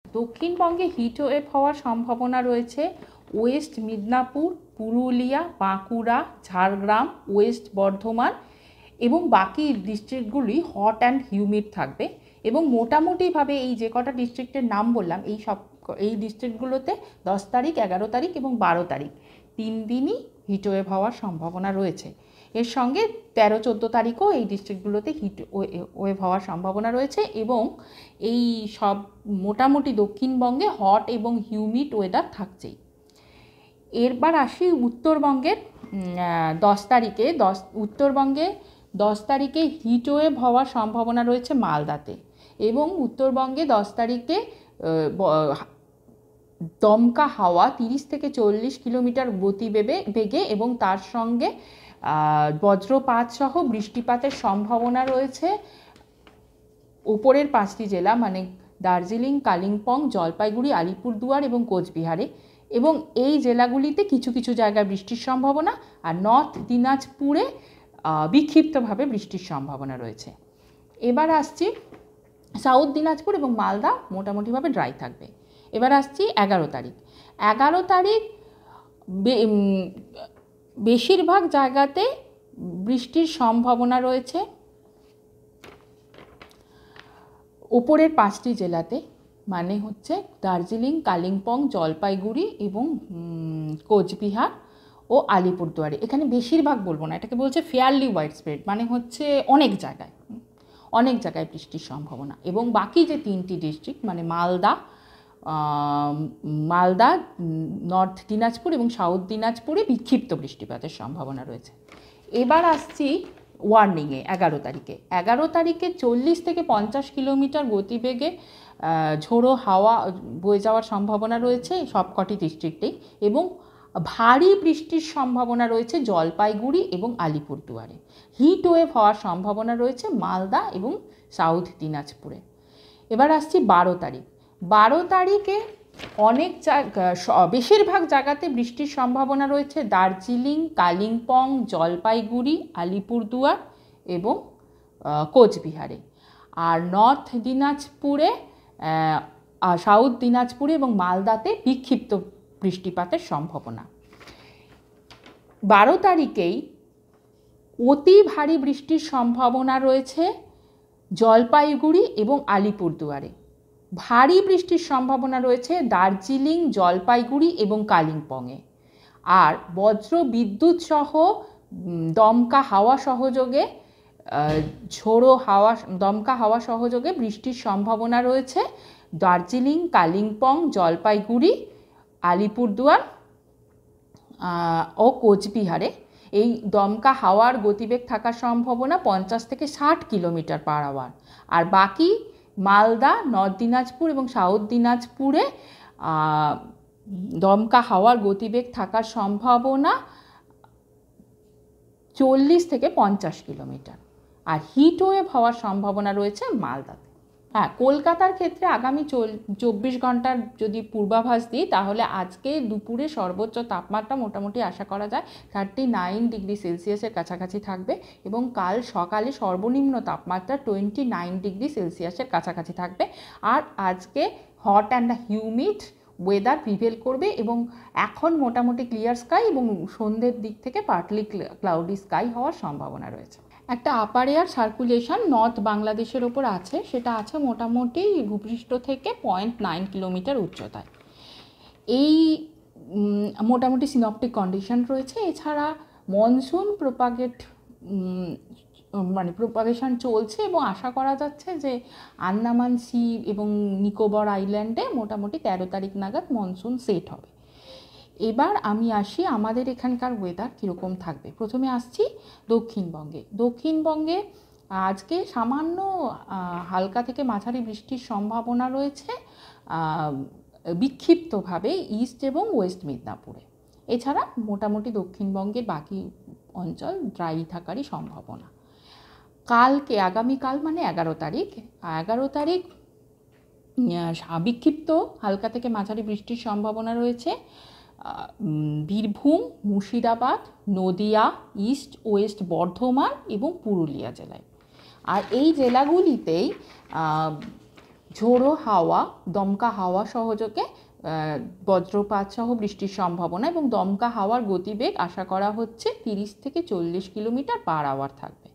দক্ষিণবঙ্গে হিটওয়েভ হওয়ার সম্ভাবনা রয়েছে ওয়েস্ট মিদনাপুর, পুরুলিয়া, বাঁকুড়া, ঝাড়গ্রাম, ওয়েস্ট বর্ধমান এবং বাকি ডিস্ট্রিক্টগুলি হট অ্যান্ড হিউমিড থাকবে। এবং মোটামুটিভাবে এই যে কটা ডিস্ট্রিক্টের নাম বললাম এই ডিস্ট্রিক্টগুলোতে 10 তারিখ, 11 তারিখ এবং 12 তারিখ 3 দিনই হিটওয়েভ হওয়ার সম্ভাবনা রয়েছে। এর সঙ্গে 13-14 তারিখও এই ডিস্ট্রিক্টগুলোতে হিটওয়েভ হওয়ার সম্ভাবনা রয়েছে। এবং এই সব মোটামুটি দক্ষিণবঙ্গে হট এবং হিউমিড ওয়েদার থাকছেই। এরবার আসি উত্তরবঙ্গের 10 তারিখে। উত্তরবঙ্গে 10 তারিখে হিটওয়েভ হওয়ার সম্ভাবনা রয়েছে মালদাতে। এবং উত্তরবঙ্গে 10 তারিখে দমকা হাওয়া 30 থেকে 40 কিলোমিটার গতিবেগে এবং তার সঙ্গে বজ্রপাত সহ বৃষ্টিপাতের সম্ভাবনা রয়েছে উপরের 5টি জেলা, মানে দার্জিলিং, কালিম্পং, জলপাইগুড়ি, আলিপুরদুয়ার এবং কোচবিহারে। এবং এই জেলাগুলিতে কিছু কিছু জায়গায় বৃষ্টির সম্ভাবনা, আর নর্থ দিনাজপুরে বিক্ষিপ্তভাবে বৃষ্টির সম্ভাবনা রয়েছে। এবার আসছি সাউথ দিনাজপুর এবং মালদা মোটামুটিভাবে ড্রাই থাকবে। এবার আসছি 11 তারিখ। 11 তারিখ বেশিরভাগ জায়গাতে বৃষ্টির সম্ভাবনা রয়েছে উপরের 5টি জেলাতে, মানে হচ্ছে দার্জিলিং, কালিম্পং, জলপাইগুড়ি এবং কোচবিহার ও আলিপুরদুয়ারে। এখানে বেশিরভাগ বলবো না, এটাকে বলছে ফেয়ারলি ওয়াইড স্প্রেড, মানে হচ্ছে অনেক জায়গায় বৃষ্টির সম্ভাবনা। এবং বাকি যে 3টি ডিস্ট্রিক্ট, মানে মালদা, নর্থ দিনাজপুর এবং সাউথ দিনাজপুরে বিক্ষিপ্ত বৃষ্টিপাতের সম্ভাবনা রয়েছে। এবার আসছি ওয়ার্নিংয়ে 11 তারিখে। 11 তারিখে 40 থেকে 50 কিলোমিটার গতিবেগে ঝোড়ো হাওয়া বয়ে যাওয়ার সম্ভাবনা রয়েছে সবকটি ডিস্ট্রিক্টেই। এবং ভারী বৃষ্টির সম্ভাবনা রয়েছে জলপাইগুড়ি এবং আলিপুরদুয়ারে। হিট ওয়েভ হওয়ার সম্ভাবনা রয়েছে মালদা এবং সাউথ দিনাজপুরে। এবার আসছি 12 তারিখ। 12 তারিখে বেশিরভাগ জায়গাতে বৃষ্টির সম্ভাবনা রয়েছে দার্জিলিং, কালিম্পং, জলপাইগুড়ি, আলিপুরদুয়ার এবং কোচবিহারে। আর নর্থ দিনাজপুরে, সাউথ দিনাজপুরে এবং মালদাতে বিক্ষিপ্ত বৃষ্টিপাতের সম্ভাবনা। 12 তারিখেই অতি ভারী বৃষ্টির সম্ভাবনা রয়েছে জলপাইগুড়ি এবং আলিপুরদুয়ারে। ভারী বৃষ্টির সম্ভাবনা রয়েছে দার্জিলিং, জলপাইগুড়ি এবং কালিম্পংয়ে। আর বজ্র বিদ্যুৎ সহ দমকা হাওয়া সহযোগে দমকা হাওয়া সহযোগে বৃষ্টির সম্ভাবনা রয়েছে দার্জিলিং, কালিম্পং, জলপাইগুড়ি, আলিপুরদুয়ার ও কোচবিহারে। এই দমকা হাওয়ার গতিবেগ থাকার সম্ভাবনা 50 থেকে 60 কিলোমিটার পার আওয়ার। আর বাকি মালদা, নর্থ দিনাজপুর এবং সাউথ দিনাজপুরে দমকা হাওয়ার গতিবেগ থাকার সম্ভাবনা 40 থেকে 50 কিলোমিটার। আর হিট ওয়েভ হওয়ার সম্ভাবনা রয়েছে মালদাতে। হ্যাঁ, কলকাতার ক্ষেত্রে আগামী 24 ঘন্টার যদি পূর্বাভাস দিই, তাহলে আজকে দুপুরে সর্বোচ্চ তাপমাত্রা মোটামুটি আশা করা যায় 39 ডিগ্রি সেলসিয়াসের কাছাকাছি থাকবে। এবং কাল সকালে সর্বনিম্ন তাপমাত্রা 29 ডিগ্রি সেলসিয়াসের কাছাকাছি থাকবে। আর আজকে hot and humid weather prevail করবে এবং এখন মোটামুটি ক্লিয়ার স্কাই এবং সন্ধ্যের দিক থেকে পার্টলি ক্লাউডি স্কাই হওয়ার সম্ভাবনা রয়েছে। একটা আপার এয়ার সার্কুলেশন নর্থ বাংলাদেশের ওপর আছে, সেটা আছে মোটামুটি ভূপৃষ্ঠ থেকে 0.9 কিলোমিটার উচ্চতায়। এই মোটামুটি সিনপটিক কন্ডিশন রয়েছে। এছাড়া মনসুন প্রোপাগেশন চলছে এবং আশা করা যাচ্ছে যে আন্দামান সি এবং নিকোবর আইল্যান্ডে মোটামুটি 13 তারিখ নাগাদ মনসুন সেট হবে। এবার আমি আসি আমাদের এখানকার ওয়েদার কীরকম থাকবে। প্রথমে আসছি দক্ষিণবঙ্গে আজকে সামান্য হালকা থেকে মাঝারি বৃষ্টির সম্ভাবনা রয়েছে বিক্ষিপ্তভাবে ইস্ট এবং ওয়েস্ট মিদনাপুরে। এছাড়া মোটামুটি দক্ষিণবঙ্গের বাকি অঞ্চল ড্রাই থাকারই সম্ভাবনা। আগামীকাল মানে 11 তারিখ বিক্ষিপ্ত হালকা থেকে মাঝারি বৃষ্টির সম্ভাবনা রয়েছে বীরভূম, মুর্শিদাবাদ, নদিয়া, ইস্ট ওয়েস্ট বর্ধমান এবং পুরুলিয়া জেলায়। আর এই জেলাগুলিতেই ঝোড়ো হাওয়া, দমকা হাওয়া সহযোগে বজ্রপাত সহ বৃষ্টির সম্ভাবনা, এবং দমকা হাওয়ার গতিবেগ আশা করা হচ্ছে 30 থেকে 40 কিলোমিটার পার আওয়ার থাকবে।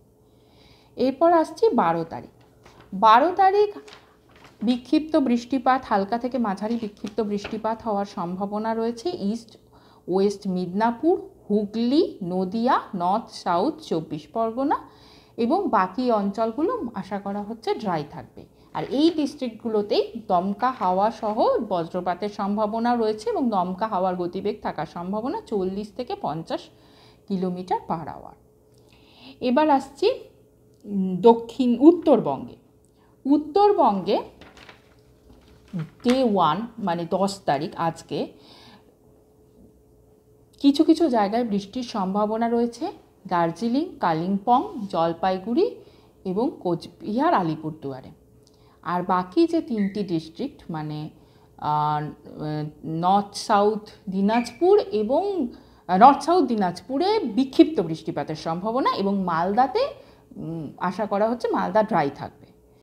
এরপর আসছি 12 তারিখ। 12 তারিখ বিক্ষিপ্ত বৃষ্টিপাত, হালকা থেকে মাঝারি বিক্ষিপ্ত বৃষ্টিপাত হওয়ার সম্ভাবনা রয়েছে east West Midnapore, Hooghly, Nadia, north south 24 Pargana এবং বাকি অঞ্চলগুলো আশা করা হচ্ছে ড্রাই থাকবে। আর এই ডিস্ট্রিক্টগুলোতেই দমকা হাওয়া সহ বজ্রপাতের সম্ভাবনা রয়েছে এবং দমকা হাওয়ার গতিবেগ থাকার সম্ভাবনা 40 থেকে 50 কিলোমিটার পার আওয়ার। এবার আসছি উত্তরবঙ্গে। উত্তরবঙ্গে ডে 1 মানে 10 তারিখ আজকে কিছু কিছু জায়গায় বৃষ্টির সম্ভাবনা রয়েছে দার্জিলিং, কালিম্পং, জলপাইগুড়ি এবং কোচবিহার, আলিপুরদুয়ারে। আর বাকি যে 3টি ডিস্ট্রিক্ট মানে নর্থ সাউথ দিনাজপুরে বিক্ষিপ্ত বৃষ্টিপাতের সম্ভাবনা এবং মালদাতে আশা করা হচ্ছে মালদা ড্রাই থাকবে।